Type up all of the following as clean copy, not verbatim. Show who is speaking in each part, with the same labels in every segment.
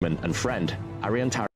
Speaker 1: and friend, Arian Tar.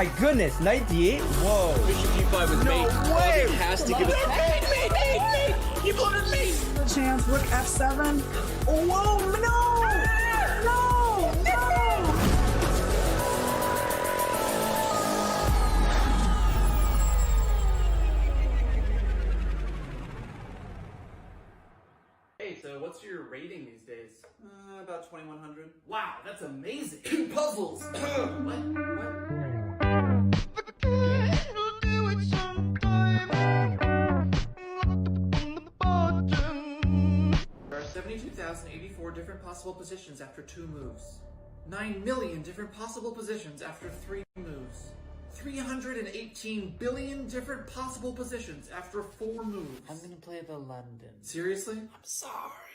Speaker 2: my goodness, knight d8? Whoa.
Speaker 3: Bishop g5 with
Speaker 2: No
Speaker 3: mate.
Speaker 2: way.
Speaker 3: He has to give it. Mate! He voted mate!
Speaker 4: Chance, rook f7.
Speaker 2: Oh, whoa, no! No! No!
Speaker 5: Hey, so what's your rating these days?
Speaker 3: About 2100.
Speaker 5: Wow, that's amazing. Puzzles. What? There are 72,084 different possible positions after 2 moves. 9 million different possible positions after 3 moves. 318 billion different possible positions after 4 moves.
Speaker 6: I'm gonna play the London.
Speaker 5: Seriously?
Speaker 6: I'm sorry.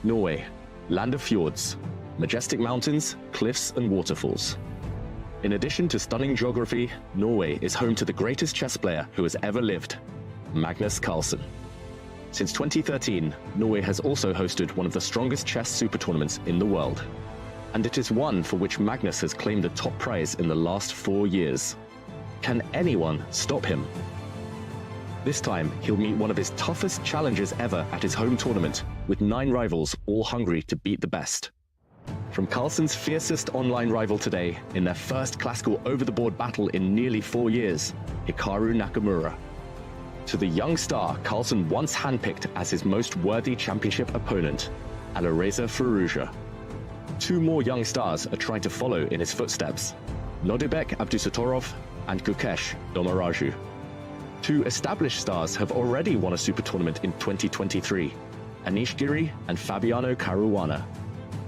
Speaker 1: Norway, land of fjords, majestic mountains, cliffs and waterfalls. In addition to stunning geography, Norway is home to the greatest chess player who has ever lived, Magnus Carlsen. Since 2013, Norway has also hosted one of the strongest chess super tournaments in the world. And it is one for which Magnus has claimed the top prize in the last 4 years. Can anyone stop him? This time, he'll meet one of his toughest challengers ever at his home tournament, with 9 rivals all hungry to beat the best. From Carlsen's fiercest online rival today, in their first classical over-the-board battle in nearly 4 years, Hikaru Nakamura, to the young star Carlsen once handpicked as his most worthy championship opponent, Alireza Firouzja. 2 more young stars are trying to follow in his footsteps, Nodirbek Abdusattorov and Gukesh Domaraju. 2 established stars have already won a super tournament in 2023, Giri and Fabiano Caruana.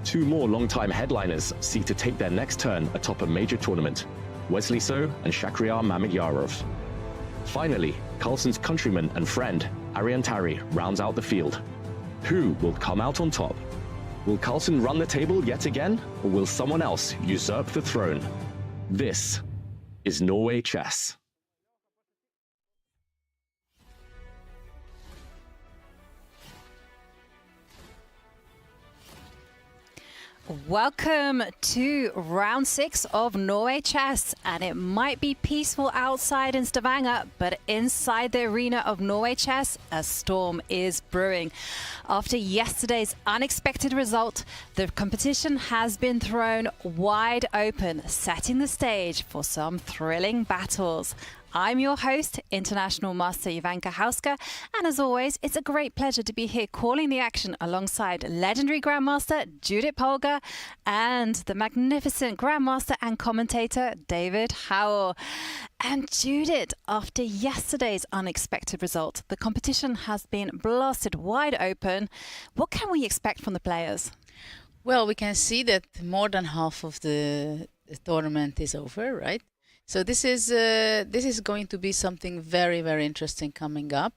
Speaker 1: 2 more long-time headliners seek to take their next turn atop a major tournament, Wesley So and Shakhriyar Mamedyarov. Finally, Carlsen's countryman and friend, Arian Tari, rounds out the field. Who will come out on top? Will Carlsen run the table yet again, or will someone else usurp the throne? This is Norway Chess.
Speaker 7: Welcome to round 6 of Norway Chess, and it might be peaceful outside in Stavanger, but inside the arena of Norway Chess, a storm is brewing. After yesterday's unexpected result, the competition has been thrown wide open, setting the stage for some thrilling battles. I'm your host, International Master Ivanka Hauska, and as always, it's a great pleasure to be here calling the action alongside legendary Grandmaster Judith Polgar and the magnificent Grandmaster and commentator David Howell. And Judith, after yesterday's unexpected result, the competition has been blasted wide open. What can we expect from the players?
Speaker 6: Well, we can see that more than half of the tournament is over, right? So this is going to be something very, very interesting coming up.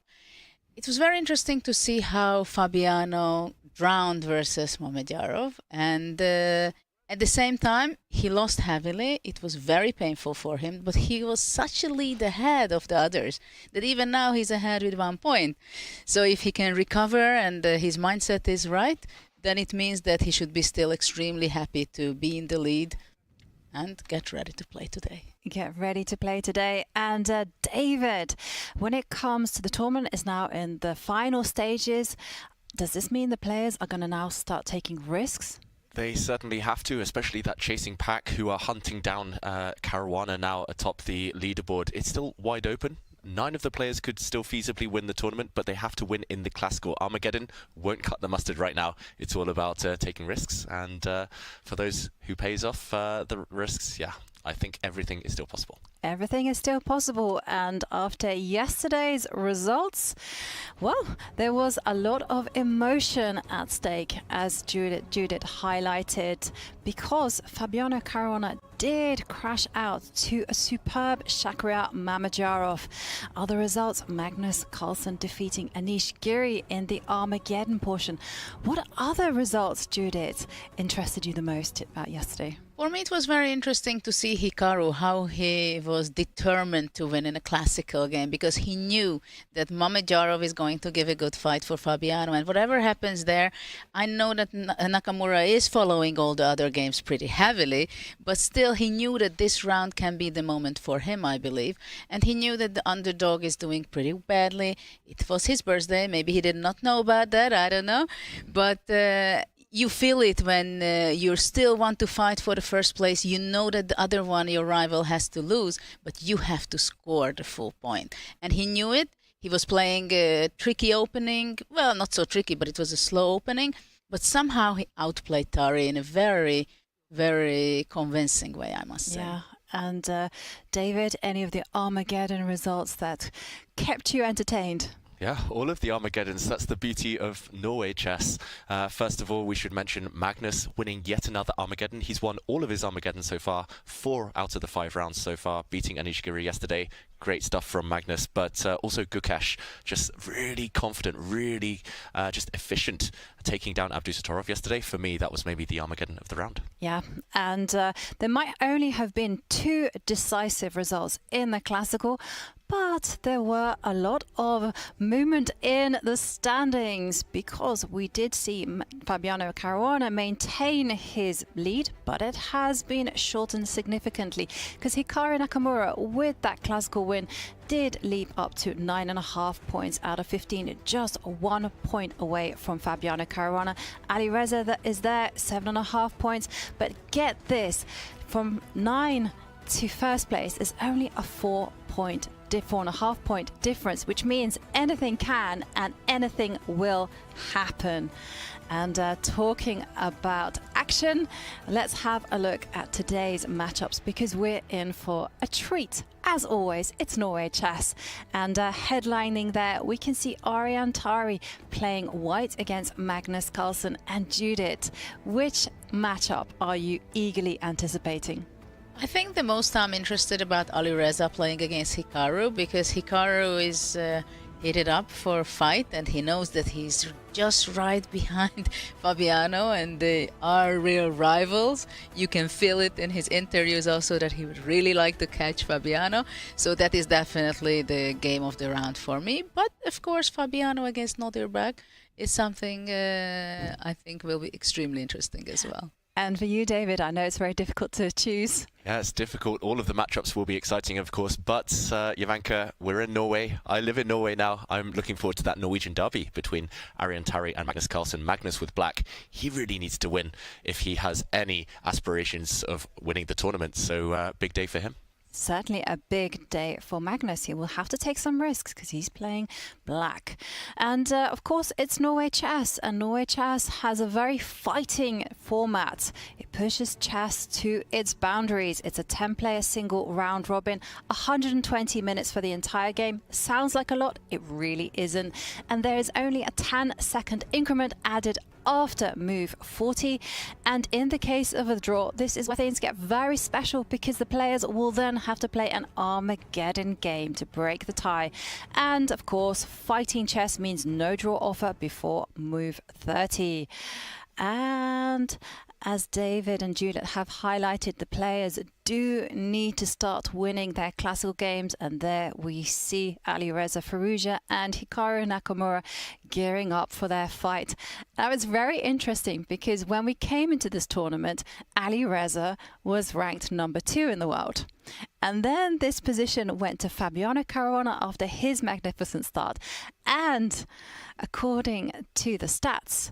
Speaker 6: It was very interesting to see how Fabiano drowned versus Mamedyarov, and at the same time he lost heavily. It was very painful for him, but he was such a lead ahead of the others that even now he's ahead with 1 point. So if he can recover and his mindset is right, then it means that he should be still extremely happy to be in the lead and get ready to play today.
Speaker 7: Get ready to play today. And David, when it comes to the tournament, is now in the final stages. Does this mean the players are going to now start taking risks?
Speaker 8: They certainly have to, especially that chasing pack who are hunting down Caruana now atop the leaderboard. It's still wide open. 9 of the players could still feasibly win the tournament, but they have to win in the classical. Armageddon won't cut the mustard right now. It's all about taking risks, and for those who pays off the risks, yeah, I think everything is still possible.
Speaker 7: Everything is still possible, and after yesterday's results, well, there was a lot of emotion at stake, as Judith highlighted, because Fabiano Caruana did crash out to a superb Shakhriyar Mamedyarov. Other results: Magnus, Carlsen defeating Anish Giri in the Armageddon portion. What other results, Judith, interested you the most about yesterday?
Speaker 6: For me, it was very interesting to see Hikaru, how he was determined to win in a classical game, because he knew that Mamedyarov is going to give a good fight for Fabiano, and whatever happens there, I know that Nakamura is following all the other games pretty heavily, but still he knew that this round can be the moment for him, I believe, and he knew that the underdog is doing pretty badly. It was his birthday, maybe he did not know about that, I don't know, but you feel it when you still want to fight for the first place. You know that the other one, your rival, has to lose, but you have to score the full point. And he knew it. He was playing a tricky opening. Well, not so tricky, but it was a slow opening. But somehow he outplayed Tari in a very, very convincing way, I must say.
Speaker 7: Yeah. And David, any of the Armageddon results that kept you entertained?
Speaker 8: Yeah, all of the Armageddons. That's the beauty of Norway chess. First of all, we should mention Magnus winning yet another Armageddon. He's won all of his Armageddons so far, 4 out of the 5 rounds so far, beating Anish Giri yesterday. Great stuff from Magnus, but also Gukesh, just really confident, really just efficient, taking down Abdusattorov yesterday. For me, that was maybe the Armageddon of the round.
Speaker 7: Yeah, and there might only have been 2 decisive results in the classical, but there were a lot of movement in the standings, because we did see Fabiano Caruana maintain his lead, but it has been shortened significantly, because Hikaru Nakamura, with that classical win, did leap up to 9.5 points out of 15, just 1 point away from Fabiano Caruana. Ali Reza that is there, 7.5 points, but get this, from 9 to first place is only a 4.5 point difference, which means anything can and anything will happen. And talking about action, let's have a look at today's matchups, because we're in for a treat. As always, it's Norway Chess, and headlining there we can see Arian Tari playing white against Magnus Carlsen. And Judith, which matchup are you eagerly anticipating?
Speaker 6: I think the most I'm interested about Ali Reza playing against Hikaru, because Hikaru is heated up for a fight, and he knows that he's just right behind Fabiano, and they are real rivals. You can feel it in his interviews also that he would really like to catch Fabiano. So that is definitely the game of the round for me. But of course, Fabiano against Nodirbek is something I think will be extremely interesting as well.
Speaker 7: And for you, David, I know it's very difficult to choose.
Speaker 8: Yeah, it's difficult. All of the matchups will be exciting, of course. But, Jovanka, we're in Norway. I live in Norway now. I'm looking forward to that Norwegian derby between Arian Tari and Magnus Carlsen. Magnus with black. He really needs to win if he has any aspirations of winning the tournament. So, big day for him.
Speaker 7: Certainly a big day for Magnus. He will have to take some risks because he's playing black. And of course, it's Norway Chess, and Norway Chess has a very fighting format. It pushes chess to its boundaries. It's a 10-player single round robin, 120 minutes for the entire game. Sounds like a lot, it really isn't. And there is only a 10-second increment added after move 40, and in the case of a draw, this is where things get very special, because the players will then have to play an Armageddon game to break the tie. And of course, fighting chess means no draw offer before move 30. And as David and Judith have highlighted, the players do need to start winning their classical games, and there we see Alireza Firouzja and Hikaru Nakamura gearing up for their fight. Now it's very interesting because when we came into this tournament, Alireza was ranked number 2 in the world. And then this position went to Fabiano Caruana after his magnificent start. And according to the stats,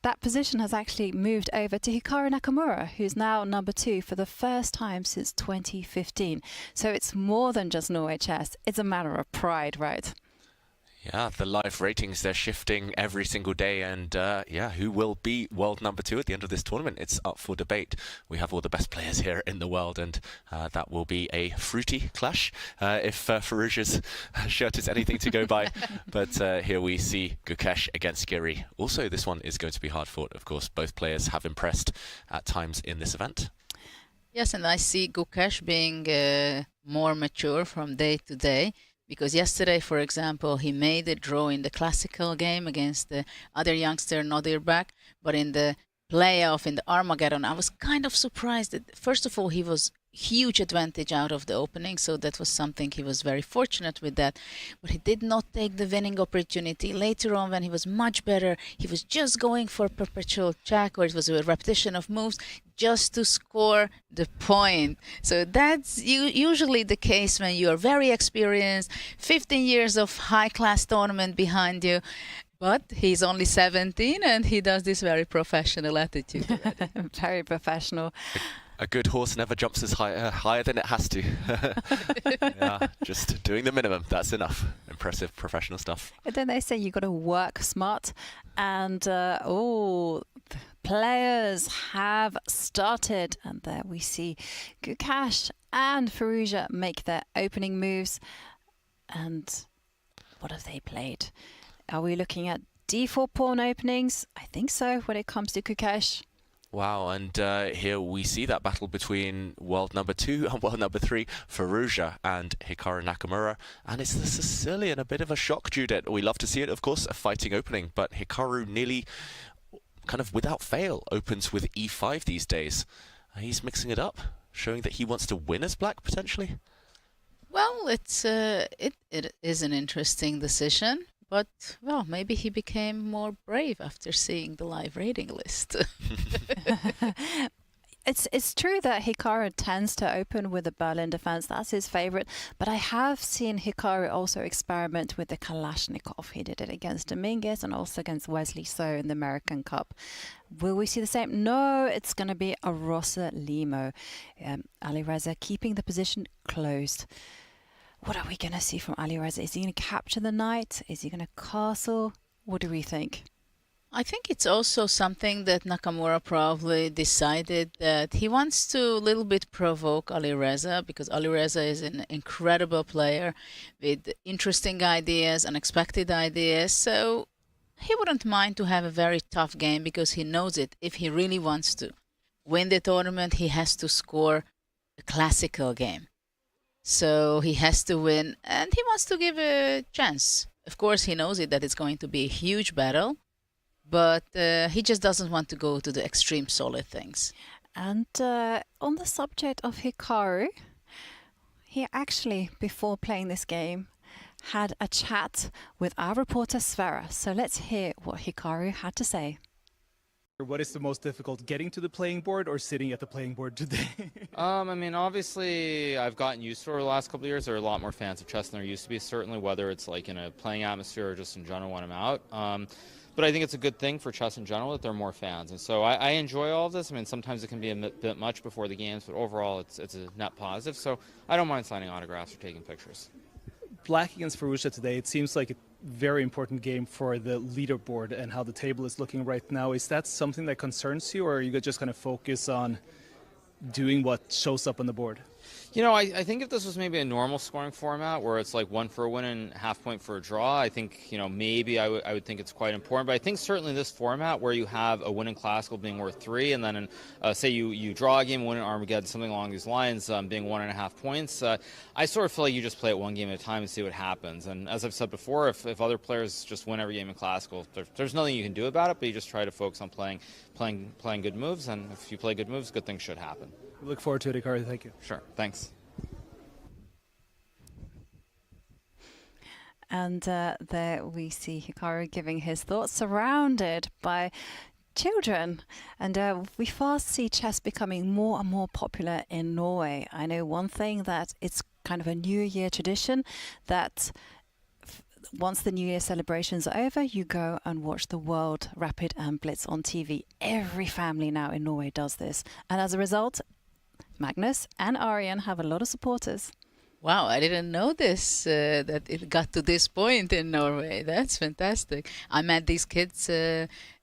Speaker 7: that position has actually moved over to Hikaru Nakamura, who's now number 2 for the first time since 2015. So it's more than just Norway chess. It's a matter of pride, right?
Speaker 8: Yeah, the live ratings, they're shifting every single day, and yeah, who will be world number 2 at the end of this tournament? It's up for debate. We have all the best players here in the world, and that will be a fruity clash if Firouzja's shirt is anything to go by. But here we see Gukesh against Giri. Also, this one is going to be hard fought. Of course, both players have impressed at times in this event.
Speaker 6: Yes, and I see Gukesh being more mature from day to day. Because yesterday, for example, he made a draw in the classical game against the other youngster, Nodirbek. But in the playoff, in the Armageddon, I was kind of surprised that, first of all, he was huge advantage out of the opening. So that was something, he was very fortunate with that. But he did not take the winning opportunity. Later on, when he was much better, he was just going for perpetual check, or it was a repetition of moves, just to score the point. So that's usually the case when you are very experienced, 15 years of high-class tournament behind you. But he's only 17 and he does this very professional attitude.
Speaker 7: Very professional.
Speaker 8: A good horse never jumps as higher than it has to. Yeah, just doing the minimum. That's enough. Impressive professional stuff.
Speaker 7: And then they say you got to work smart. And players have started. And there we see Gukesh and Firouzja make their opening moves. And what have they played? Are we looking at d4 pawn openings? I think so when it comes to Gukesh.
Speaker 8: Wow, and here we see that battle between world number 2 and world number 3, Firouzja and Hikaru Nakamura. And it's the Sicilian, a bit of a shock, Judith. We love to see it, of course, a fighting opening, but Hikaru nearly, kind of without fail, opens with e5 these days. He's mixing it up, showing that he wants to win as black, potentially.
Speaker 6: Well, it is an interesting decision. But, well, maybe he became more brave after seeing the live rating list.
Speaker 7: It's true that Hikaru tends to open with the Berlin defense. That's his favorite. But I have seen Hikaru also experiment with the Kalashnikov. He did it against Dominguez and also against Wesley So in the American Cup. Will we see the same? No, it's going to be a Rosa Limo. Alireza keeping the position closed. What are we going to see from Alireza? Is he going to capture the knight? Is he going to castle? What do we think?
Speaker 6: I think it's also something that Nakamura probably decided that he wants to a little bit provoke Alireza, because Alireza is an incredible player with interesting ideas, unexpected ideas. So he wouldn't mind to have a very tough game, because he knows it. If he really wants to win the tournament, he has to score a classical game. So he has to win, and he wants to give a chance. Of course, he knows it, that it's going to be a huge battle, but he just doesn't want to go to the extreme solid things.
Speaker 7: And on the subject of Hikaru, he actually, before playing this game, had a chat with our reporter Sverre. So let's hear what Hikaru had to say.
Speaker 2: What is the most difficult, getting to the playing board or sitting at the playing board today?
Speaker 9: I mean, obviously, I've gotten used to it over the last couple of years. There are a lot more fans of chess than there used to be, certainly, whether it's like in a playing atmosphere or just in general when I'm out. But I think it's a good thing for chess in general that there are more fans. And so I enjoy all of this. I mean, sometimes it can be a bit much before the games, but overall, it's a net positive. So I don't mind signing autographs or taking pictures.
Speaker 2: Black against Firouzja today, it seems like a very important game for the leaderboard and how the table is looking right now. Is that something that concerns you, or are you just going to focus on doing what shows up on the board?
Speaker 9: You know, I think if this was maybe a normal scoring format where it's like 1 for a win and half point for a draw, I think, you know, maybe I would think it's quite important. But I think certainly this format where you have a win in Classical being worth 3 and then say you draw a game, win in Armageddon, something along these lines, being 1.5 points, I sort of feel like you just play it one game at a time and see what happens. And as I've said before, if other players just win every game in Classical, there's nothing you can do about it, but you just try to focus on playing good moves, and if you play good moves, good things should happen.
Speaker 2: We look forward to it, Hikaru. Thank you.
Speaker 9: Sure. Thanks.
Speaker 7: And there we see Hikaru giving his thoughts surrounded by children. And we fast see chess becoming more and more popular in Norway. I know one thing, that it's kind of a New Year tradition that once the New Year celebrations are over, you go and watch the World Rapid and Blitz on TV. Every family now in Norway does this. And as a result, Magnus and Arjen have a lot of supporters.
Speaker 6: Wow, I didn't know this, that it got to this point in Norway. That's fantastic. I met these kids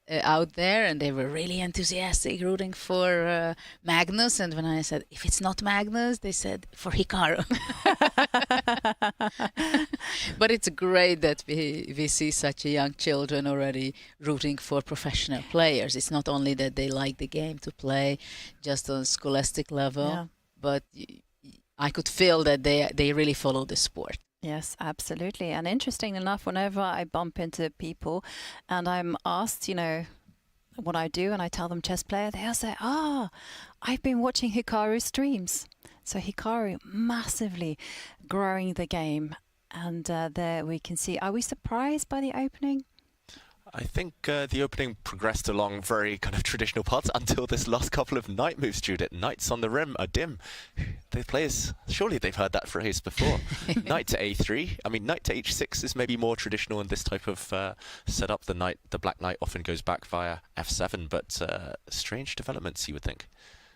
Speaker 6: out there and they were really enthusiastic, rooting for Magnus. And when I said, if it's not Magnus, they said, for Hikaru. But it's great that we see such young children already rooting for professional players. It's not only that they like the game to play just on a scholastic level, but I could feel that they really follow the sport.
Speaker 7: Yes, absolutely. And interesting enough, whenever I bump into people and I'm asked, you know, what I do and I tell them chess player, they'll say, I've been watching Hikaru streams. So Hikaru massively growing the game. And there we can see, are we surprised by the opening?
Speaker 8: I think the opening progressed along very kind of traditional paths until this last couple of knight moves, Judith. Knights on the rim are dim. The players, surely they've heard that phrase before. Knight to a3. I mean, knight to h6 is maybe more traditional in this type of setup. The black knight often goes back via f7, but strange developments, you would think.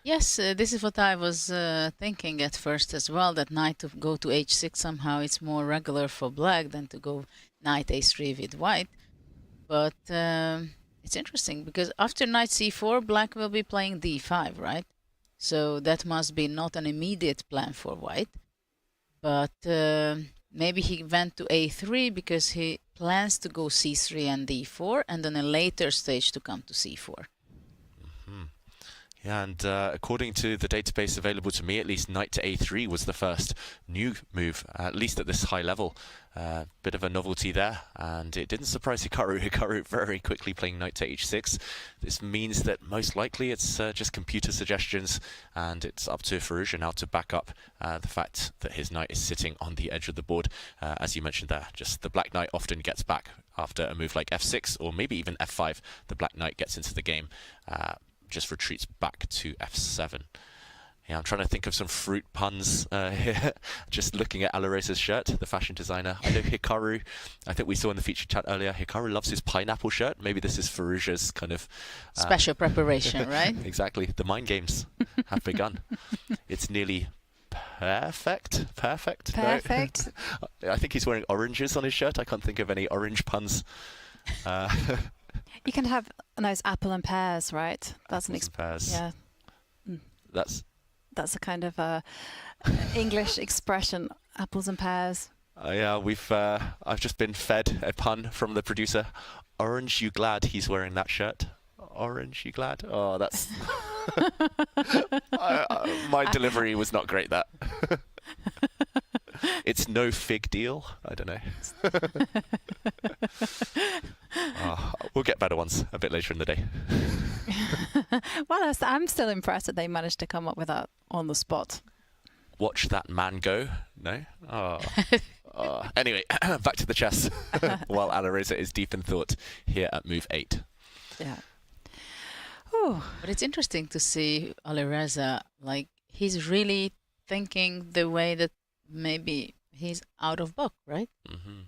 Speaker 6: Yes, this is what I was thinking at first as well, that knight to go to h6 somehow it's more regular for black than to go knight a3 with white. But it's interesting because after knight c4, black will be playing d5, right? So that must be not an immediate plan for white. But maybe he went to a3 because he plans to go c3 and d4, and then a later stage to come to c4.
Speaker 8: Yeah, and according to the database available to me, at least knight to a3 was the first new move, at least at this high level. Bit of a novelty there, and it didn't surprise Hikaru. Hikaru very quickly playing knight to h6. This means that most likely it's just computer suggestions, and it's up to Faruja now to back up the fact that his knight is sitting on the edge of the board. As you mentioned there, just the black knight often gets back after a move like f6 or maybe even f5. The black knight gets into the game. Just retreats back to f7. Yeah, I'm trying to think of some fruit puns here. Just looking at Alaresa's shirt, the fashion designer. I know Hikaru, I think we saw in the feature chat earlier, Hikaru loves his pineapple shirt. Maybe this is Faruja's kind of...
Speaker 6: special preparation, right?
Speaker 8: Exactly. The mind games have begun. It's nearly perfect.
Speaker 7: Perfect.
Speaker 8: No? I think he's wearing oranges on his shirt. I can't think of any orange puns.
Speaker 7: You can have those apple and pears, right? That's
Speaker 8: apples and pears.
Speaker 7: Yeah. That's a kind of English expression. Apples and pears.
Speaker 8: Yeah, I've just been fed a pun from the producer. Orange, you glad he's wearing that shirt? Orange, you glad? Oh, that's my delivery was not great. That. It's no fig deal. I don't know. We'll get better ones a bit later in the day.
Speaker 7: Well, I'm still impressed that they managed to come up with that on the spot.
Speaker 8: Watch that man go. No? Anyway, back to the chess. While Alareza is deep in thought here at move 8.
Speaker 7: Yeah.
Speaker 6: Ooh. But it's interesting to see Alareza, like, he's really thinking the way that maybe he's out of book, right?
Speaker 8: Mm-hmm.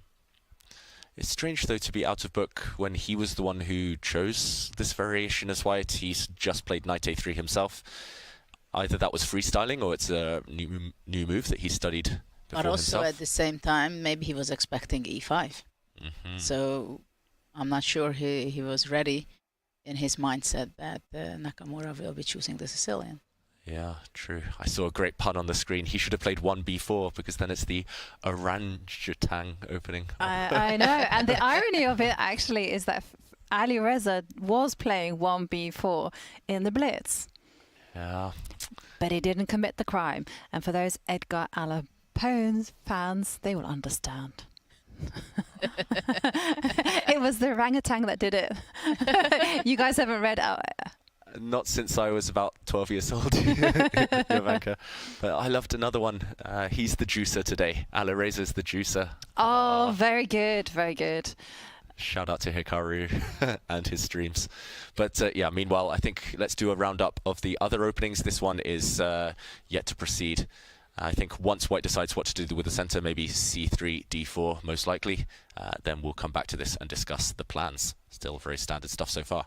Speaker 8: It's strange, though, to be out of book when he was the one who chose this variation as white. He's just played knight a3 himself. Either that was freestyling or it's a new move that he studied before
Speaker 6: But also
Speaker 8: himself.
Speaker 6: at the same time, maybe he was expecting e5.
Speaker 8: Mm-hmm.
Speaker 6: So I'm not sure he was ready in his mindset that Nakamura will be choosing the Sicilian.
Speaker 8: Yeah, true. I saw a great pun on the screen. He should have played 1b4 because then it's the orangutan opening.
Speaker 7: I know. And the irony of it actually is that Ali Reza was playing 1b4 in the Blitz.
Speaker 8: Yeah.
Speaker 7: But he didn't commit the crime. And for those Edgar Allan Poe fans, they will understand. It was the orangutan that did it. You guys haven't read
Speaker 8: Not since I was about 12 years old, Jovanka. But I loved another one. He's the juicer today. Alareza's the juicer.
Speaker 7: Oh, very good, very good.
Speaker 8: Shout out to Hikaru and his streams. But yeah, meanwhile, I think let's do a roundup of the other openings. This one is yet to proceed. I think once White decides what to do with the center, maybe c3, d4 most likely, then we'll come back to this and discuss the plans. Still very standard stuff so far.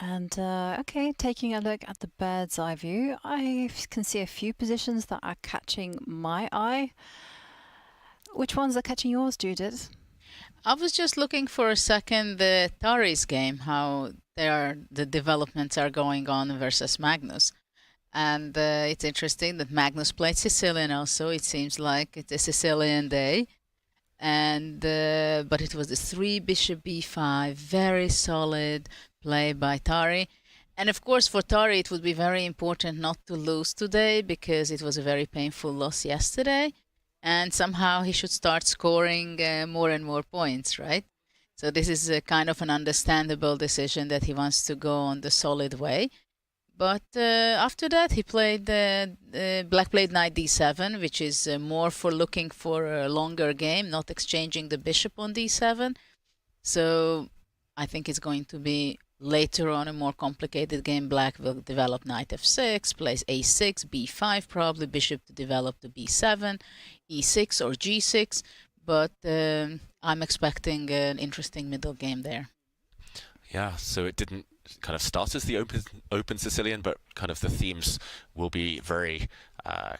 Speaker 7: And okay, taking a look at the bird's eye view, I can see a few positions that are catching my eye. Which ones are catching yours, Judith?
Speaker 6: I was just looking for a second the Tari's game, how the developments are going on versus Magnus. And it's interesting that Magnus played Sicilian also. It seems like it's a Sicilian day. And but it was the 3 bishop b5, very solid play by Tari. And of course for Tari it would be very important not to lose today because it was a very painful loss yesterday. And somehow he should start scoring more and more points, right? So this is a kind of an understandable decision that he wants to go on the solid way. But after that, he played black played knight d7, which is more for looking for a longer game, not exchanging the bishop on d7. So I think it's going to be later on a more complicated game. Black will develop knight f6, plays a6, b5, probably bishop to develop to b7, e6 or g6. But I'm expecting an interesting middle game there.
Speaker 8: Yeah, so it didn't kind of start as the open Sicilian, but kind of the themes will be very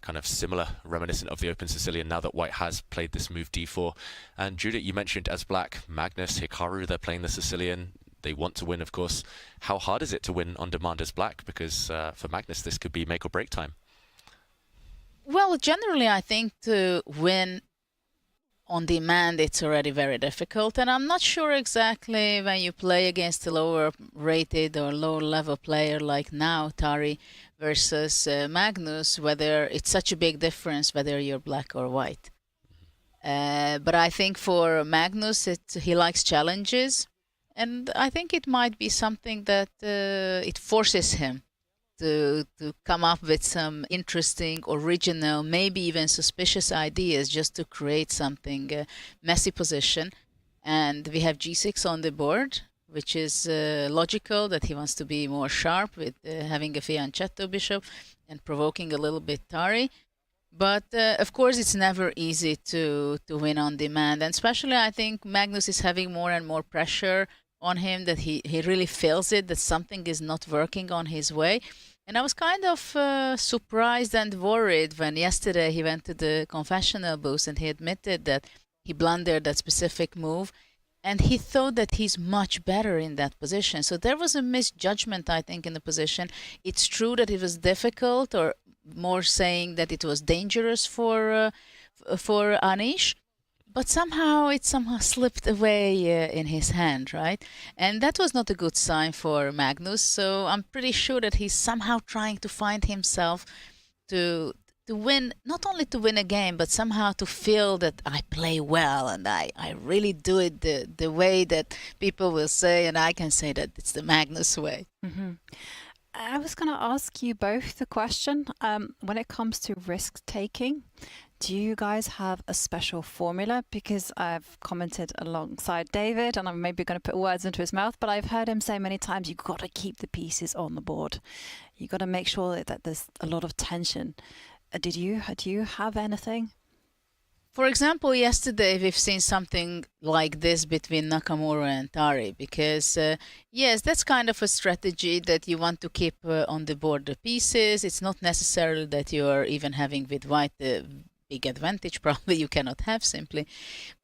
Speaker 8: kind of similar, reminiscent of the open Sicilian now that White has played this move d4. And Judith, you mentioned as Black, Magnus, Hikaru, they're playing the Sicilian. They want to win, of course. How hard is it to win on demand as Black? Because for Magnus, this could be make or break time.
Speaker 6: Well, generally, I think to win on demand, it's already very difficult. And I'm not sure exactly when you play against a lower rated or lower level player like now, Tari versus Magnus, whether it's such a big difference whether you're black or white. But I think for Magnus, he likes challenges. And I think it might be something that it forces him to come up with some interesting, original, maybe even suspicious ideas just to create something messy position. And we have g6 on the board, which is logical that he wants to be more sharp with having a fianchetto bishop and provoking a little bit Tari. But of course, it's never easy to win on demand. And especially, I think Magnus is having more and more pressure on him, that he really feels it, that something is not working on his way. And I was kind of surprised and worried when yesterday he went to the confessional booth and he admitted that he blundered that specific move. And he thought that he's much better in that position. So there was a misjudgment, I think, in the position. It's true that it was difficult, or more saying that it was dangerous for Anish. But somehow it slipped away in his hand, right? And that was not a good sign for Magnus. So I'm pretty sure that he's somehow trying to find himself to win, not only to win a game, but somehow to feel that I play well and I really do it the way that people will say, and I can say that it's the Magnus way.
Speaker 7: Mm-hmm. I was going to ask you both the question, when it comes to risk-taking, do you guys have a special formula? Because I've commented alongside David, and I'm maybe going to put words into his mouth, but I've heard him say many times, you've got to keep the pieces on the board. You've got to make sure that there's a lot of tension. Do you have anything?
Speaker 6: For example, yesterday we've seen something like this between Nakamura and Tari, because yes, that's kind of a strategy that you want to keep on the board the pieces. It's not necessarily that you are even having with white the big advantage probably you cannot have simply.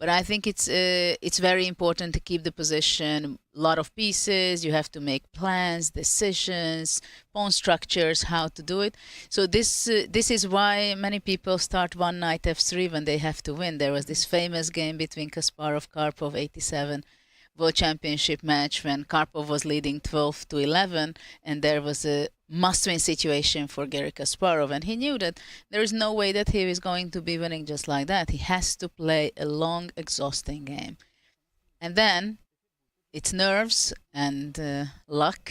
Speaker 6: But I think it's very important to keep the position. A lot of pieces, you have to make plans, decisions, pawn structures, how to do it. So this is why many people start one knight f3 when they have to win. There was this famous game between Kasparov-Karpov 87 World Championship match when Karpov was leading 12-11, and there was a must-win situation for Garry Kasparov, and he knew that there is no way that he is going to be winning just like that. He has to play a long, exhausting game. And then it's nerves and luck.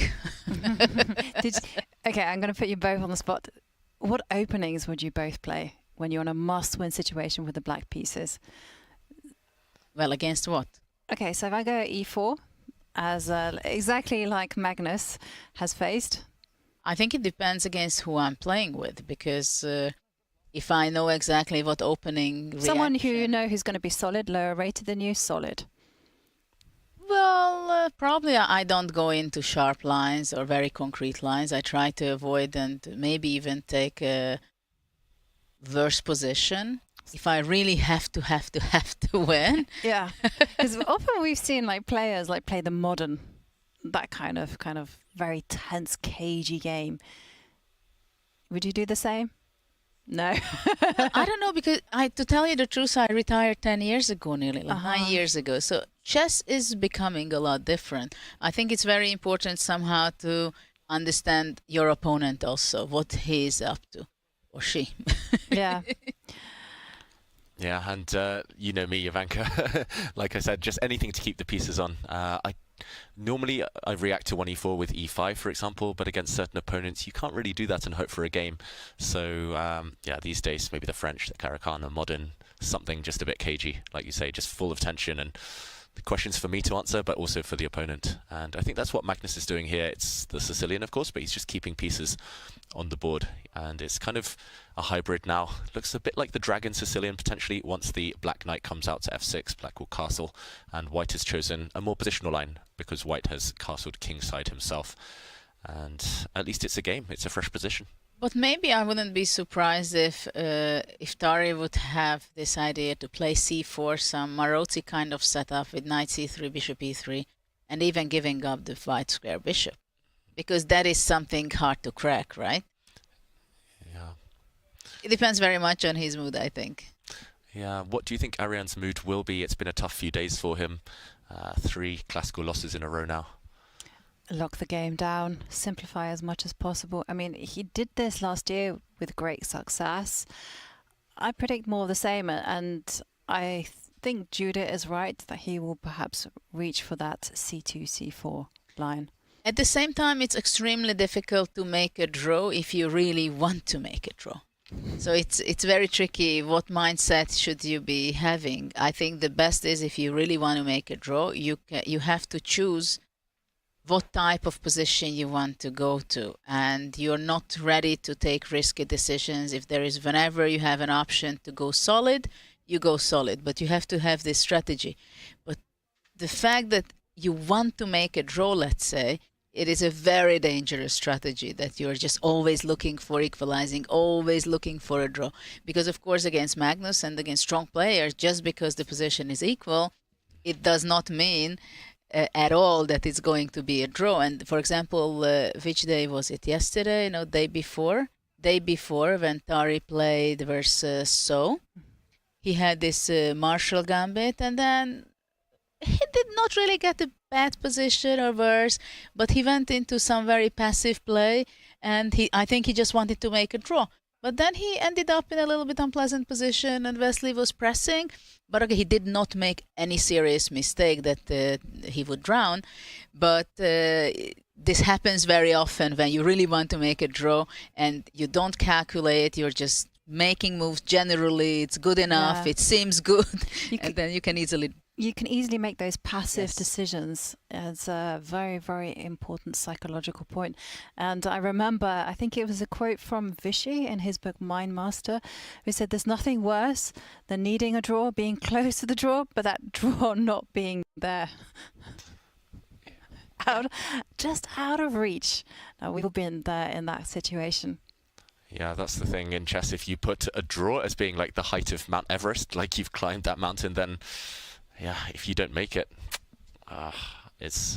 Speaker 7: Okay, I'm going to put you both on the spot. What openings would you both play when you're in a must-win situation with the black pieces?
Speaker 6: Well, against what?
Speaker 7: Okay, so if I go e4, as exactly like Magnus has faced.
Speaker 6: I think it depends against who I'm playing with, because if I know exactly what opening
Speaker 7: someone who you know who's going to be solid, lower rated than you, solid.
Speaker 6: Well, probably I don't go into sharp lines or very concrete lines. I try to avoid and maybe even take a worse position if I really have to win.
Speaker 7: Yeah, because often we've seen like players like play the modern, that kind of very tense, cagey game. Would you do the same? No.
Speaker 6: I don't know, because to tell you the truth, I retired 10 years ago, nearly 9 years ago. So chess is becoming a lot different. I think it's very important somehow to understand your opponent also, what he is up to, or she.
Speaker 7: Yeah.
Speaker 8: Yeah, and you know me, Ivanka. Like I said, just anything to keep the pieces on. Normally I react to 1e4 with e5, for example, but against certain opponents you can't really do that and hope for a game. So yeah, these days maybe the French, the Caruana, modern, something just a bit cagey, like you say, just full of tension and the questions for me to answer, but also for the opponent. And I think that's what Magnus is doing here. It's the Sicilian, of course, but he's just keeping pieces on the board. And it's kind of a hybrid now. Looks a bit like the Dragon Sicilian, potentially. Once the black knight comes out to f6, black will castle, and white has chosen a more positional line because white has castled kingside himself. And at least it's a game. It's a fresh position.
Speaker 6: But maybe I wouldn't be surprised if Tari would have this idea to play c4, some Maroczy kind of setup with knight c3, bishop e3, and even giving up the white square bishop. Because that is something hard to crack, right?
Speaker 8: Yeah.
Speaker 6: It depends very much on his mood, I think.
Speaker 8: Yeah. What do you think Ariane's mood will be? It's been a tough few days for him. 3 classical losses in a row now.
Speaker 7: Lock the game down, simplify as much as possible. I mean, he did this last year with great success. I predict more of the same, and I think Judah is right that he will perhaps reach for that c2, c4 line.
Speaker 6: At the same time, it's extremely difficult to make a draw if you really want to make a draw. So it's very tricky. What mindset should you be having? I think the best is, if you really want to make a draw, you have to choose what type of position you want to go to, and you're not ready to take risky decisions. If there is, whenever you have an option to go solid, you go solid, but you have to have this strategy. But the fact that you want to make a draw, let's say, it is a very dangerous strategy, that you're just always looking for equalizing, always looking for a draw. Because of course against Magnus and against strong players, just because the position is equal, it does not mean at all that it's going to be a draw. And for example, which day was it? Yesterday? No, day before when Tari played versus So, he had this Marshall Gambit, and then he did not really get a bad position or worse, but he went into some very passive play, and I think he just wanted to make a draw. But then he ended up in a little bit unpleasant position, and Wesley was pressing. But okay, he did not make any serious mistake that he would drown. But this happens very often when you really want to make a draw and you don't calculate, you're just making moves. Generally, it's good enough, it seems good, and then you can easily
Speaker 7: make those passive decisions. It's a very, very important psychological point. And I remember, I think it was a quote from Vichy in his book Mind Master, who said there's nothing worse than needing a draw, being close to the draw, but that draw not being there. Just out of reach. Now, we've all been there in that situation.
Speaker 8: Yeah, that's the thing in chess. If you put a draw as being like the height of Mount Everest, like you've climbed that mountain, then yeah, if you don't make it, it's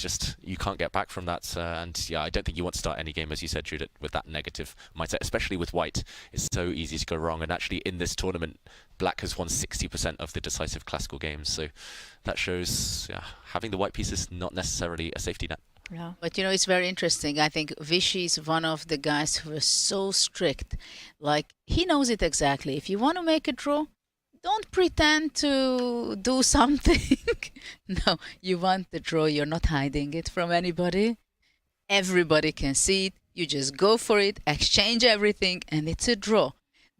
Speaker 8: just you can't get back from that. And yeah, I don't think you want to start any game, as you said, Judith, with that negative mindset, especially with white. It's so easy to go wrong. And actually, in this tournament, black has won 60% of the decisive classical games. So that shows having the white piece is not necessarily a safety net.
Speaker 6: Yeah. But you know, it's very interesting. I think Vichy is one of the guys who is so strict. Like, he knows it exactly. If you want to make a draw, don't pretend to do something. No, you want the draw. You're not hiding it from anybody. Everybody can see it. You just go for it, exchange everything, and it's a draw.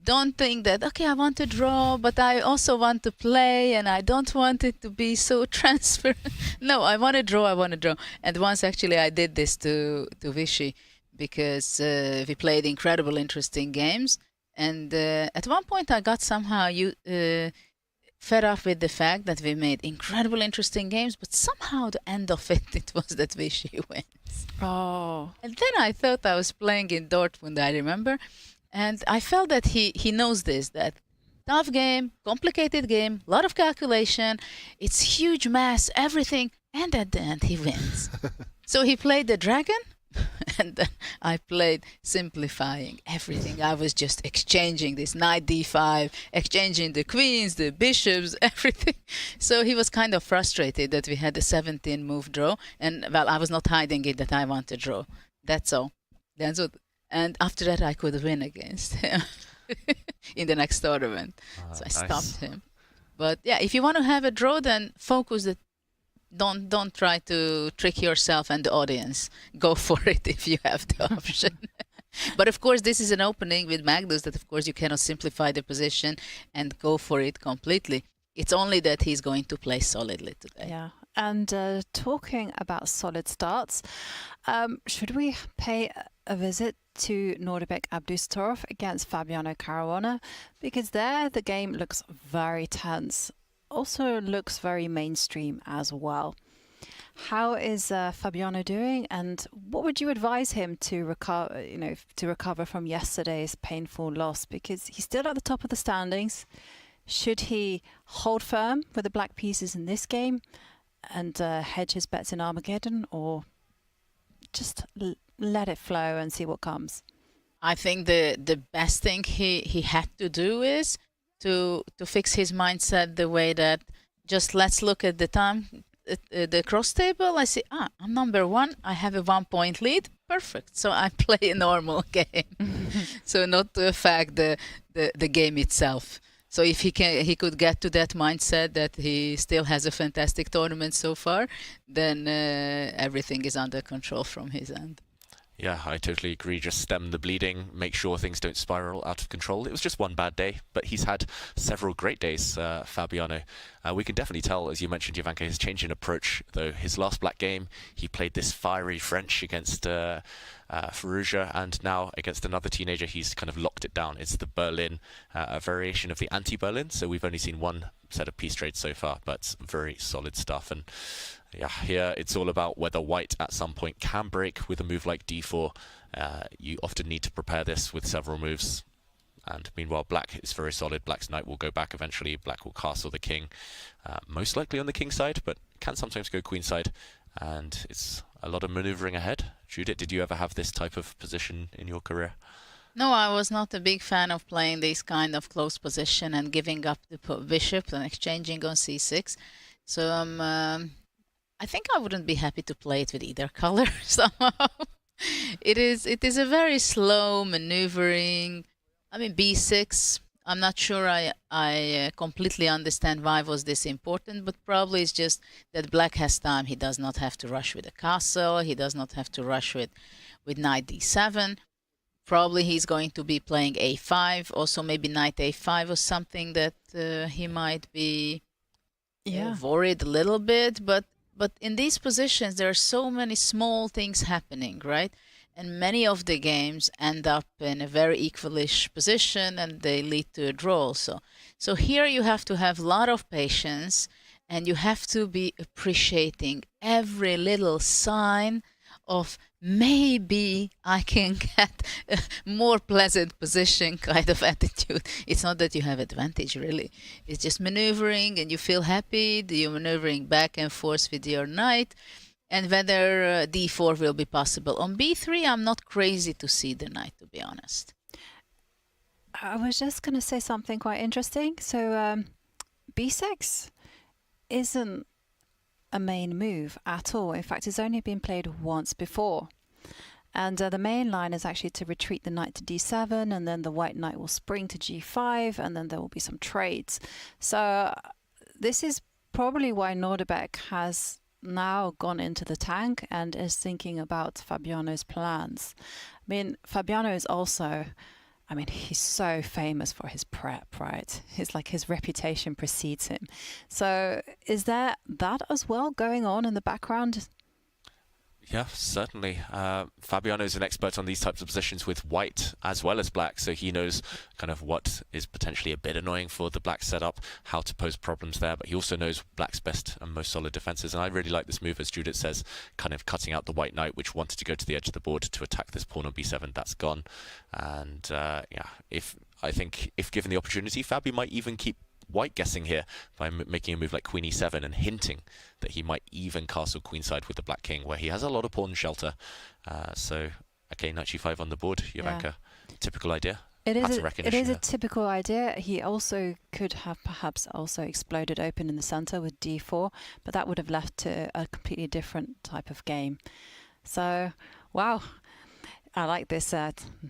Speaker 6: Don't think that, okay, I want to draw, but I also want to play, and I don't want it to be so transparent. No, I want to draw, I want to draw. And once, actually, I did this to Vichy, because we played incredible, interesting games. And at one point, I got somehow fed up with the fact that we made incredible, interesting games, but somehow the end of it was that Vichy wins.
Speaker 7: Oh.
Speaker 6: And then I thought I was playing in Dortmund, I remember. And I felt that he knows this, that tough game, complicated game, a lot of calculation, it's huge mass, everything, and at the end he wins. So he played the dragon, and then I played simplifying everything. I was just exchanging this knight d5, exchanging the queens, the bishops, everything. So he was kind of frustrated that we had a 17-move draw, and well, I was not hiding it that I want to draw. That's all. That's what. And after that, I could win against him in the next tournament. So I stopped him. But yeah, if you want to have a draw, then focus it. Don't try to trick yourself and the audience. Go for it if you have the option. But of course, this is an opening with Magnus that, of course, you cannot simplify the position and go for it completely. It's only that he's going to play solidly today.
Speaker 7: Yeah. And talking about solid starts, should we pay a visit to Nodirbek Abdusattorov against Fabiano Caruana? Because there the game looks very tense. Also looks very mainstream as well. How is Fabiano doing, and what would you advise him to recover from yesterday's painful loss? Because he's still at the top of the standings. Should he hold firm with the black pieces in this game and hedge his bets in Armageddon, or just let it flow and see what comes?
Speaker 6: I think the best thing he had to do is to fix his mindset the way that just let's look at the time, the cross table. I see, I'm number one. I have a 1-point lead. Perfect. So I play a normal game. So not to affect the game itself. So if he could get to that mindset that he still has a fantastic tournament so far, then everything is under control from his end.
Speaker 8: Yeah, I totally agree. Just stem the bleeding, make sure things don't spiral out of control. It was just one bad day, but he's had several great days, Fabiano. We can definitely tell, as you mentioned, Jovanka, his change in approach, though. His last black game, he played this fiery French against Faruja, and now against another teenager, he's kind of locked it down. It's the Berlin, a variation of the anti-Berlin, so we've only seen one set of piece trades so far, but very solid stuff. And yeah, here it's all about whether white at some point can break with a move like d4. You often need to prepare this with several moves. And meanwhile, black is very solid. Black's knight will go back eventually. Black will castle the king, most likely on the king side, but can sometimes go queen side. And it's a lot of maneuvering ahead. Judith, did you ever have this type of position in your career?
Speaker 6: No, I was not a big fan of playing this kind of close position and giving up the bishop and exchanging on c6. So I think I wouldn't be happy to play it with either color somehow. It is a very slow maneuvering. I mean, b6. I'm not sure I completely understand why was this important, but probably it's just that black has time. He does not have to rush with a castle. He does not have to rush with knight d7. Probably he's going to be playing a5, also maybe knight a5 or something that he might be worried a little bit. But in these positions, there are so many small things happening, right? And many of the games end up in a very equalish position and they lead to a draw also. So here you have to have a lot of patience and you have to be appreciating every little sign of maybe I can get a more pleasant position kind of attitude. It's not that you have advantage, really. It's just maneuvering and you feel happy. You're maneuvering back and forth with your knight, and whether d4 will be possible. On b3, I'm not crazy to see the knight, to be honest.
Speaker 7: I was just going to say something quite interesting. So b6 isn't a main move at all. In fact, it's only been played once before. And the main line is actually to retreat the knight to d7, and then the white knight will spring to g5, and then there will be some trades. So this is probably why Nodirbek has now gone into the tank and is thinking about Fabiano's plans. I mean, Fabiano is also, I mean, he's so famous for his prep, right? It's like his reputation precedes him. So is there that as well going on in the background?
Speaker 8: Yeah, certainly. Fabiano is an expert on these types of positions with white as well as black, so he knows kind of what is potentially a bit annoying for the black setup, how to pose problems there, but he also knows black's best and most solid defenses. And I really like this move, as Judith says, kind of cutting out the white knight, which wanted to go to the edge of the board to attack this pawn on b7. That's gone. And yeah, I think if given the opportunity, Fabi might even keep white guessing here by making a move like queen e7 and hinting that he might even castle queenside with the black king, where he has a lot of pawn shelter. So, okay, knight g5 on the board, Jovanka. Yeah. Typical idea.
Speaker 7: It is a typical idea. He also could have perhaps also exploded open in the center with d4, but that would have left to a completely different type of game. So, wow. I like this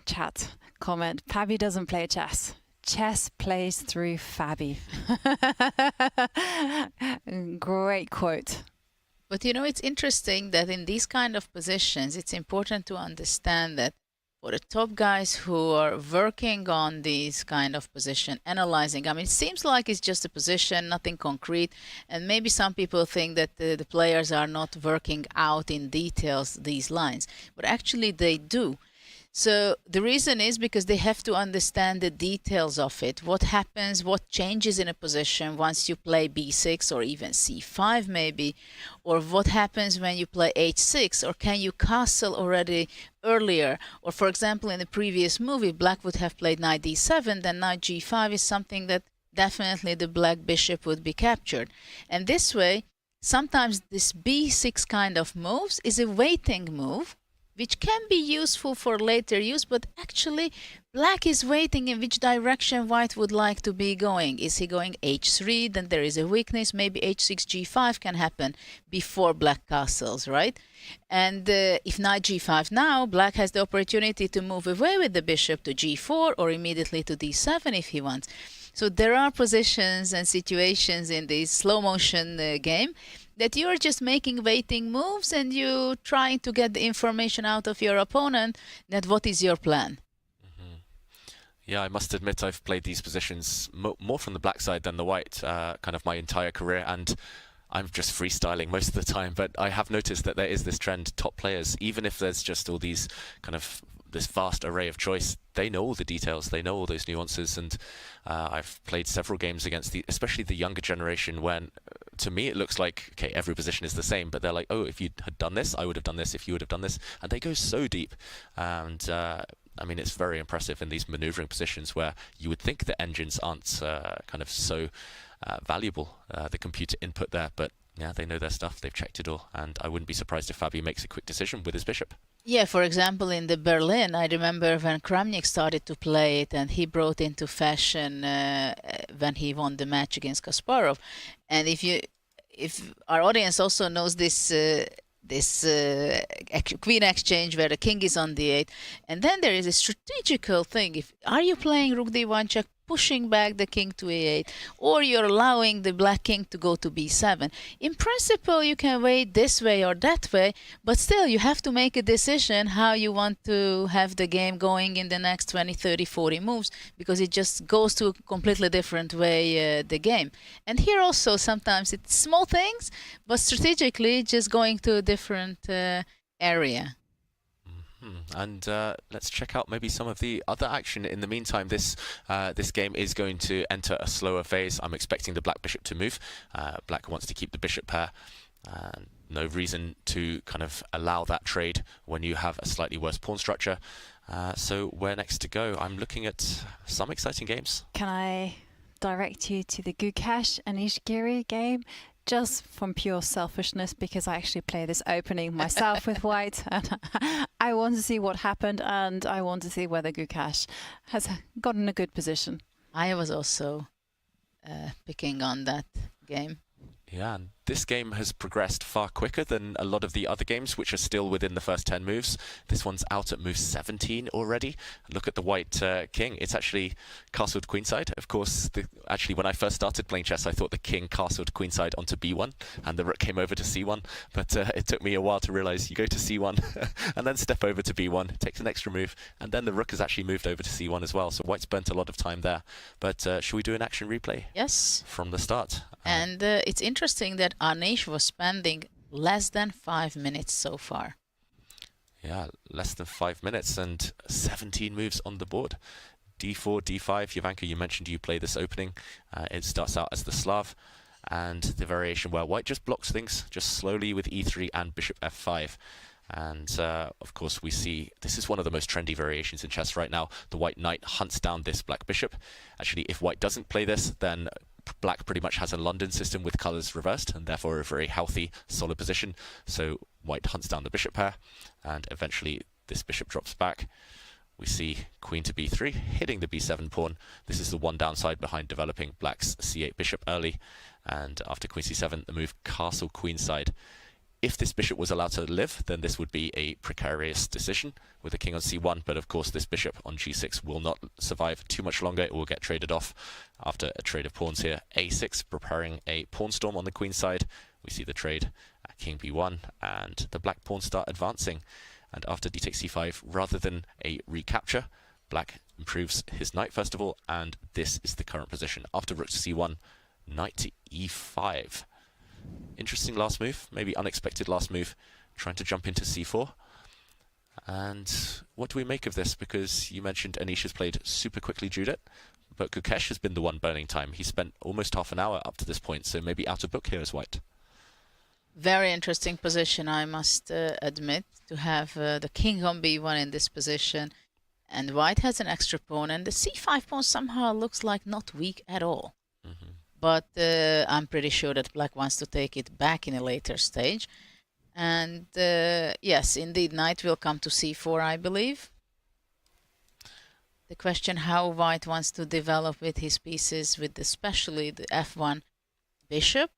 Speaker 7: chat comment. Fabi doesn't play chess. Chess plays through Fabi. Great quote.
Speaker 6: But you know, it's interesting that in these kind of positions, it's important to understand that for the top guys who are working on these kind of position, analyzing, I mean, it seems like it's just a position, nothing concrete. And maybe some people think that the players are not working out in details these lines, but actually they do. So the reason is because they have to understand the details of it. What happens, what changes in a position once you play b6 or even c5 maybe, or what happens when you play h6, or can you castle already earlier? Or for example, in the previous move, if black would have played knight d7, then knight g5 is something that definitely the black bishop would be captured. And this way, sometimes this b6 kind of moves is a waiting move, which can be useful for later use, but actually black is waiting in which direction white would like to be going. Is he going h3? Then there is a weakness. Maybe h6, g5 can happen before black castles, right? And if knight g5 now, black has the opportunity to move away with the bishop to g4 or immediately to d7 if he wants. So there are positions and situations in this slow motion game that you're just making waiting moves and you trying to get the information out of your opponent that what is your plan.
Speaker 8: Yeah, I must admit I've played these positions more from the black side than the white kind of my entire career, and I'm just freestyling most of the time, but I have noticed that there is this trend. Top players, even if there's just all these kind of this vast array of choice, they know all the details, they know all those nuances, and I've played several games against especially the younger generation when to me it looks like, okay, every position is the same, but they're like, oh, if you had done this, I would have done this, if you would have done this, and they go so deep. And I mean, it's very impressive in these maneuvering positions where you would think the engines aren't kind of so valuable, the computer input there, but yeah, they know their stuff, they've checked it all, and I wouldn't be surprised if Fabi makes a quick decision with his bishop.
Speaker 6: Yeah, for example, in the Berlin, I remember when Kramnik started to play it and he brought into fashion when he won the match against Kasparov. And if our audience also knows this queen exchange where the king is on d8, and then there is a strategical thing. Are you playing rook d1 check, pushing back the king to a8, or you're allowing the black king to go to b7? In principle, you can wait this way or that way, but still you have to make a decision how you want to have the game going in the next 20, 30, 40 moves, because it just goes to a completely different way, the game. And here also sometimes it's small things, but strategically just going to a different area.
Speaker 8: And let's check out maybe some of the other action. In the meantime, this game is going to enter a slower phase. I'm expecting the black bishop to move. Black wants to keep the bishop pair. no reason to kind of allow that trade when you have a slightly worse pawn structure. So where next to go? I'm looking at some exciting games.
Speaker 7: Can I direct you to the Gukesh and Giri game? Just from pure selfishness, because I actually play this opening myself with white, and I want to see what happened, and I want to see whether Gukesh has gotten a good position.
Speaker 6: I was also picking on that game.
Speaker 8: Yeah, and this game has progressed far quicker than a lot of the other games, which are still within the first 10 moves. This one's out at move 17 already. Look at the white king. It's actually castled queenside. Of course, actually, when I first started playing chess, I thought the king castled queenside onto b1, and the rook came over to c1. But it took me a while to realize you go to c1 and then step over to b1. It takes an extra move, and then the rook has actually moved over to c1 as well. So white's burnt a lot of time there. But should we do an action replay?
Speaker 6: Yes.
Speaker 8: From the start.
Speaker 6: And it's interesting that Anish was spending less than 5 minutes so far.
Speaker 8: Yeah, less than 5 minutes and 17 moves on the board. d4, d5. Jovanka, you mentioned you play this opening. It starts out as the Slav, and the variation where white just blocks things just slowly with e3 and bishop f5. And of course we see this is one of the most trendy variations in chess right now. The white knight hunts down this black bishop. Actually, if white doesn't play this, then black pretty much has a London system with colours reversed, and therefore a very healthy, solid position. So white hunts down the bishop pair, and eventually this bishop drops back. We see queen to b3, hitting the b7 pawn. This is the one downside behind developing black's c8 bishop early. And after queen c7, the move castle queenside. If this bishop was allowed to live, then this would be a precarious decision with the king on c1. But of course, this bishop on g6 will not survive too much longer. It will get traded off after a trade of pawns here. a6, preparing a pawn storm on the queen side. We see the trade at king b1, and the black pawns start advancing. And after d takes c5, rather than a recapture, black improves his knight first of all, and this is the current position. After rook to c1, knight to e5. Interesting last move, maybe unexpected last move, trying to jump into c4. And what do we make of this? Because you mentioned Anish has played super quickly Judith, but Gukesh has been the one burning time. He spent almost half an hour up to this point, so maybe out of book here as white.
Speaker 6: Very interesting position, I must admit, to have the king on b1 in this position. And white has an extra pawn, and the c5 pawn somehow looks like not weak at all. But I'm pretty sure that black wants to take it back in a later stage. And yes, indeed, knight will come to c4, I believe. The question how white wants to develop with his pieces, with especially the f1 bishop.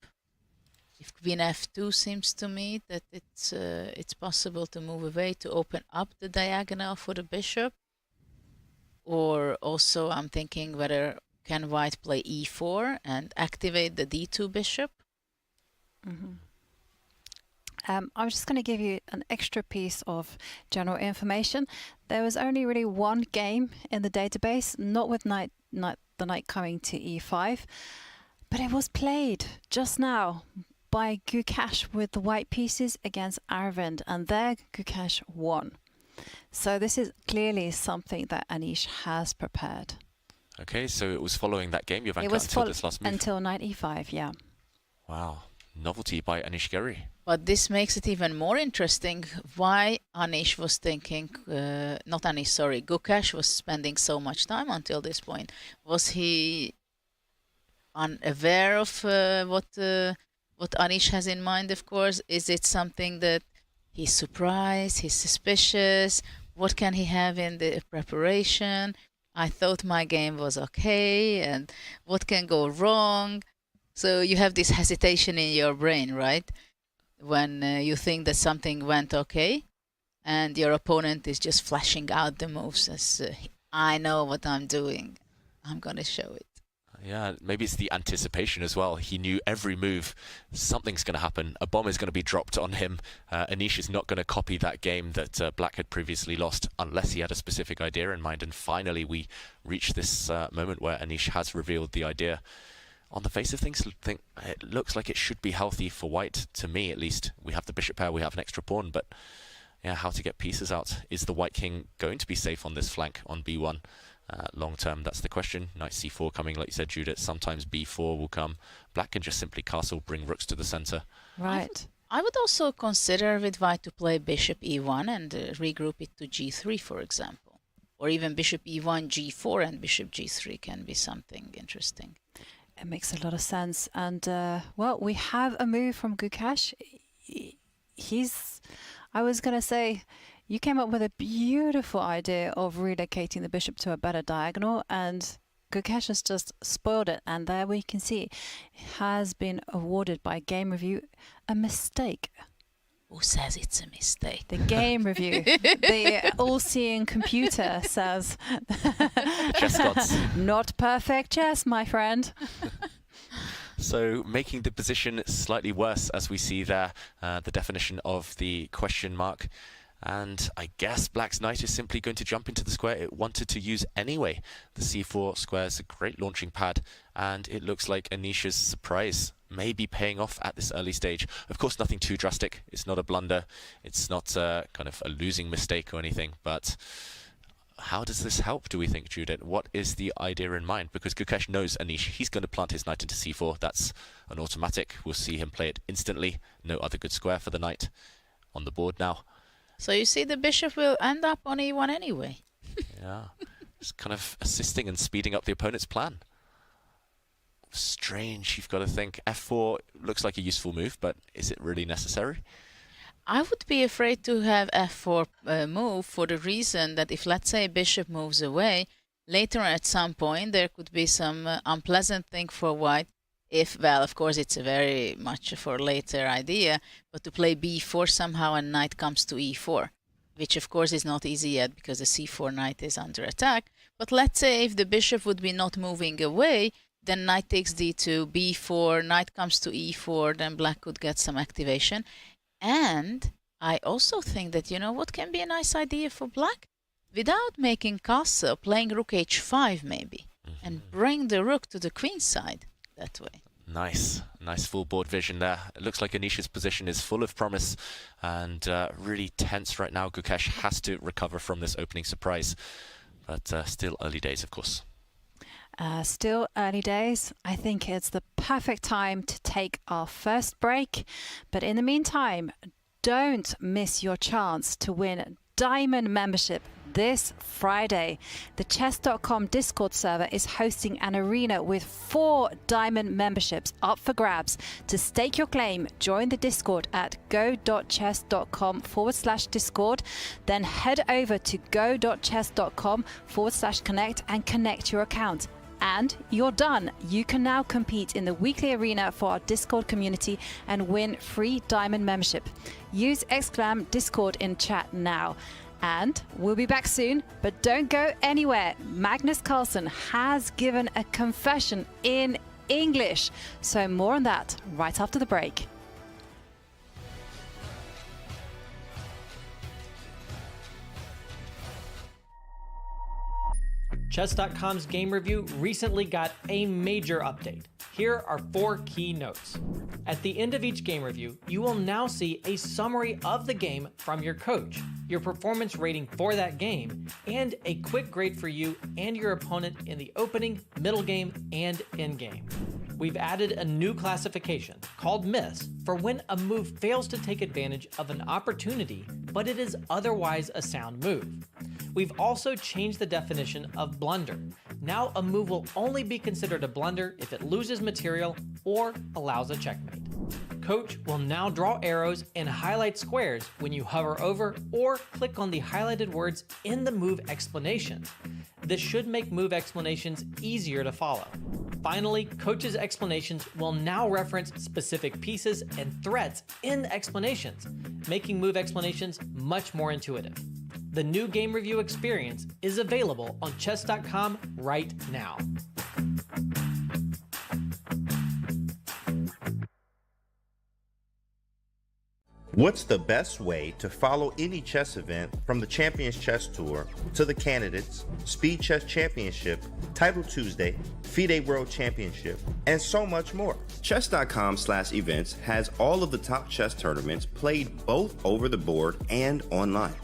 Speaker 6: If queen f2 seems to me that it's possible to move away to open up the diagonal for the bishop. Or also I'm thinking whether can white play e4 and activate the d2 bishop?
Speaker 7: I'm just going to give you an extra piece of general information. There was only really one game in the database, not with the knight coming to e5, but it was played just now by Gukesh with the white pieces against Aravind, and there Gukesh won. So this is clearly something that Anish has prepared.
Speaker 8: Okay, so it was following that game, Jovanka, until this last move.
Speaker 7: Until knight e5, yeah.
Speaker 8: Wow, novelty by Anish Giri.
Speaker 6: But this makes it even more interesting why Anish was thinking, not Anish, sorry, Gukesh was spending so much time until this point. Was he unaware of what Anish has in mind, of course? Is it something that he's surprised, he's suspicious? What can he have in the preparation? I thought my game was okay, and what can go wrong? So you have this hesitation in your brain, right? When you think that something went okay, and your opponent is just flashing out the moves as, I know what I'm doing, I'm going to show it.
Speaker 8: Yeah, maybe it's the anticipation as well. He knew every move, something's going to happen. A bomb is going to be dropped on him. Anish is not going to copy that game that Black had previously lost unless he had a specific idea in mind. And finally, we reach this moment where Anish has revealed the idea. On the face of things, it looks like it should be healthy for white, to me at least. We have the bishop pair, we have an extra pawn, but yeah, how to get pieces out? Is the white king going to be safe on this flank on b1? Long term, that's the question. Knight c4 coming, like you said, Judith. Sometimes b4 will come. Black can just simply castle, bring rooks to the center.
Speaker 7: Right.
Speaker 6: I would also consider with white to play bishop e1 and regroup it to g3, for example. Or even bishop e1, g4 and bishop g3 can be something interesting.
Speaker 7: It makes a lot of sense. And, well, we have a move from Gukesh. I was going to say, you came up with a beautiful idea of relocating the bishop to a better diagonal, and Gukesh has just spoiled it. And there we can see it has been awarded by Game Review a mistake.
Speaker 6: Who says it's a mistake?
Speaker 7: The Game Review. The all-seeing computer says.
Speaker 8: Chess gods.
Speaker 7: Not perfect chess, my friend.
Speaker 8: So making the position slightly worse, as we see there, the definition of the question mark. And I guess Black's knight is simply going to jump into the square it wanted to use anyway. The c4 square is a great launching pad, and it looks like Anisha's surprise may be paying off at this early stage. Of course, nothing too drastic. It's not a blunder. It's not kind of a losing mistake or anything. But how does this help, do we think, Jorden? What is the idea in mind? Because Gukesh knows Anish. He's going to plant his knight into c4. That's an automatic. We'll see him play it instantly. No other good square for the knight on the board now.
Speaker 6: So you see the bishop will end up on e1 anyway.
Speaker 8: Yeah, it's kind of assisting and speeding up the opponent's plan. Strange, you've got to think. f4 looks like a useful move, but is it really necessary?
Speaker 6: I would be afraid to have f4 move for the reason that if, let's say, bishop moves away, later at some point there could be some unpleasant thing for white. If, well, of course, it's a very much for later idea, but to play b4 somehow and knight comes to e4, which of course is not easy yet because the c4 knight is under attack. But let's say if the bishop would be not moving away, then knight takes d2, b4, knight comes to e4, then black could get some activation. And I also think that, you know, what can be a nice idea for black? Without making castle, playing rook h5 maybe, and bring the rook to the queen side. That way.
Speaker 8: Nice full board vision there. It looks like Anisha's position is full of promise and really tense right now. Gukesh has to recover from this opening surprise, but still early days, of course.
Speaker 7: Still early days. I think it's the perfect time to take our first break, but in the meantime, don't miss your chance to win Diamond membership this Friday. The chess.com Discord server is hosting an arena with 4 Diamond memberships up for grabs. To stake your claim, join the Discord at go.chess.com/Discord. Then head over to go.chess.com/connect and connect your account. And you're done. You can now compete in the weekly arena for our Discord community and win free Diamond membership. Use !Discord in chat now. And we'll be back soon, but don't go anywhere. Magnus Carlsen has given a confession in English. So more on that right after the break.
Speaker 10: Chess.com's game review recently got a major update. Here are 4 key notes. At the end of each game review, you will now see a summary of the game from your coach, your performance rating for that game, and a quick grade for you and your opponent in the opening, middle game, and end game. We've added a new classification called miss for when a move fails to take advantage of an opportunity, but it is otherwise a sound move. We've also changed the definition of blunder. Now a move will only be considered a blunder if it loses material or allows a checkmate. Coach will now draw arrows and highlight squares when you hover over or click on the highlighted words in the move explanations. This should make move explanations easier to follow. Finally, Coach's explanations will now reference specific pieces and threats in the explanations, making move explanations much more intuitive. The new game review experience is available on chess.com right now.
Speaker 11: What's the best way to follow any chess event from the Champions Chess Tour to the Candidates, Speed Chess Championship, Title Tuesday, FIDE World Championship, and so much more? Chess.com/events has all of the top chess tournaments played both over the board and online.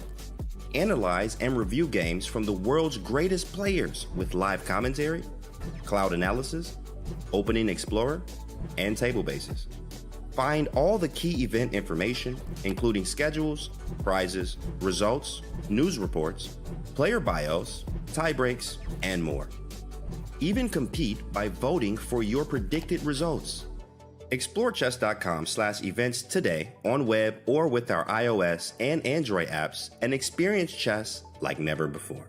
Speaker 11: Analyze and review games from the world's greatest players with live commentary, cloud analysis, opening explorer, and table bases. Find all the key event information, including schedules, prizes, results, news reports, player bios, tie breaks, and more. Even compete by voting for your predicted results. Explore chess.com/events today on web or with our iOS and Android apps and experience chess like never before.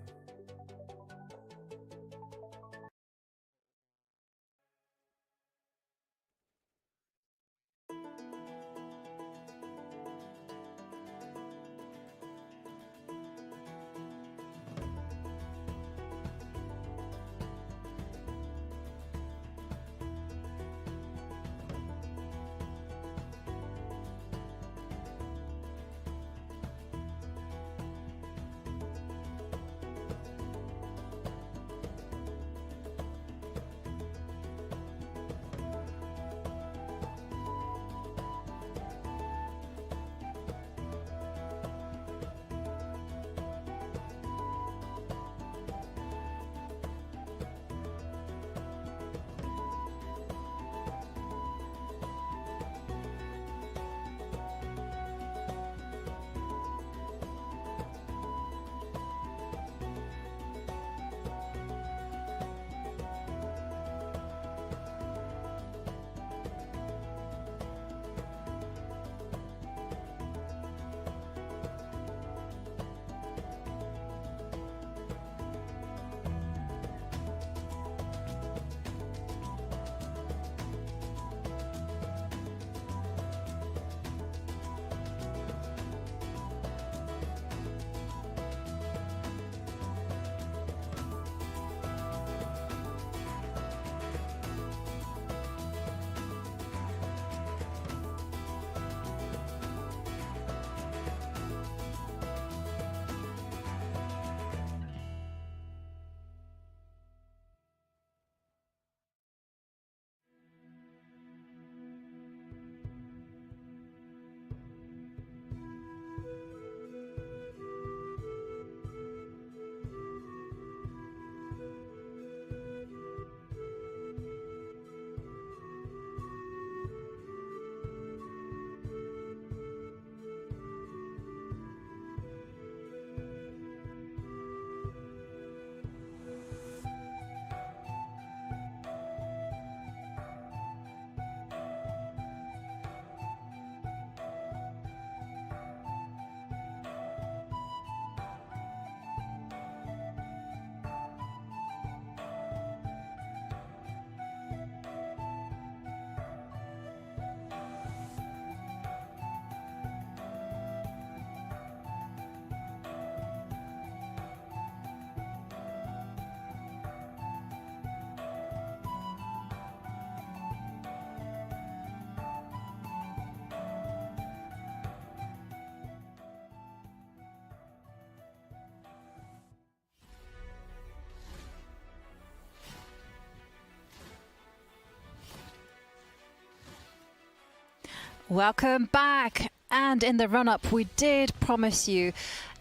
Speaker 7: Welcome back. And in the run-up, we did promise you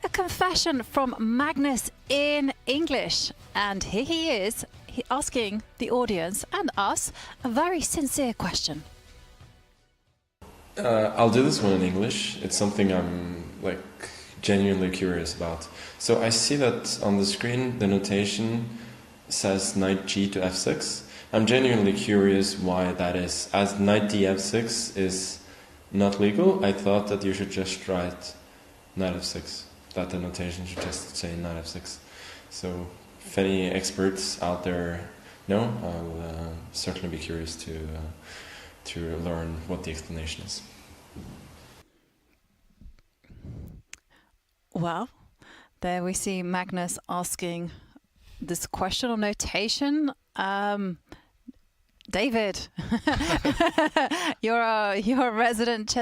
Speaker 7: a confession from Magnus in English. And here he is, asking the audience and us a very sincere question.
Speaker 12: I'll do this one in English. It's something I'm genuinely curious about. So I see that on the screen the notation says knight g to f6. I'm genuinely curious why that is. As knight d f6 is not legal, I thought that you should just write knight f6. That the notation should just say knight f6. So if any experts out there know, I'll certainly be curious to learn what the explanation is.
Speaker 7: Well, there we see Magnus asking this question on notation. David, you're a resident chess